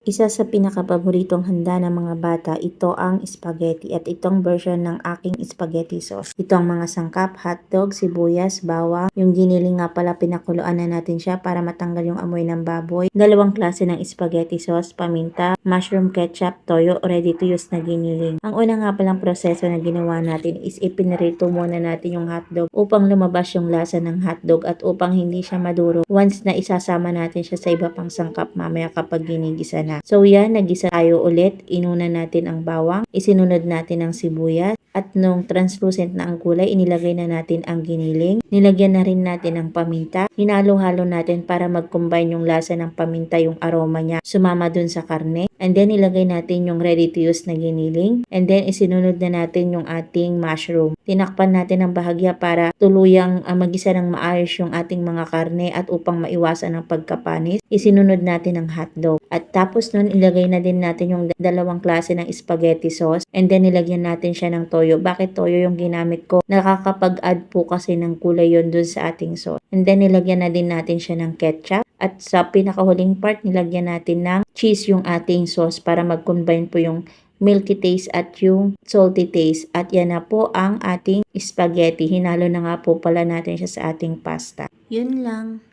Isa sa pinakapaboritong handa ng mga bata, ito ang spaghetti at itong version ng aking spaghetti sauce. Ito ang mga sangkap, hotdog, sibuyas, bawang. Yung giniling nga pala, pinakuluan na natin siya para matanggal yung amoy ng baboy. Dalawang klase ng spaghetti sauce, paminta, mushroom ketchup, toyo, ready to use na giniling. Ang una nga palang proseso na ginawa natin is ipinirito muna natin yung hotdog upang lumabas yung lasa ng hotdog at upang hindi siya maduro once na isasama natin siya sa iba pang sangkap mamaya kapag ginigisa na. So yan, nagisa tayo ulit. Inuna natin ang bawang, isinunod natin ang sibuyas, at nung translucent na ang kulay, inilagay na natin ang giniling. Nilagyan na rin natin ang paminta. Hinalo-halo natin para mag-combine yung lasa ng paminta, yung aroma niya, sumama dun sa karne. And then ilagay natin yung ready to use na giniling. And then isinunod na natin yung ating mushroom. Tinakpan natin ang bahagya para tuluyang magisa ng maayos yung ating mga karne at upang maiwasan ang pagkapanis, isinunod natin ang hotdog. At tapos nun, ilagay na din natin yung dalawang klase ng spaghetti sauce. And then nilagyan natin siya ng toyo. Bakit toyo yung ginamit ko? Nakakapag-add po kasi ng kulay yon dun sa ating sauce. And then nilagyan na din natin siya ng ketchup. At sa pinakahuling part, nilagyan natin ng cheese yung ating sauce para mag-combine po yung milky taste at yung salty taste. At yan na po ang ating spaghetti. Hinalo na nga po pala natin siya sa ating pasta. Yun lang.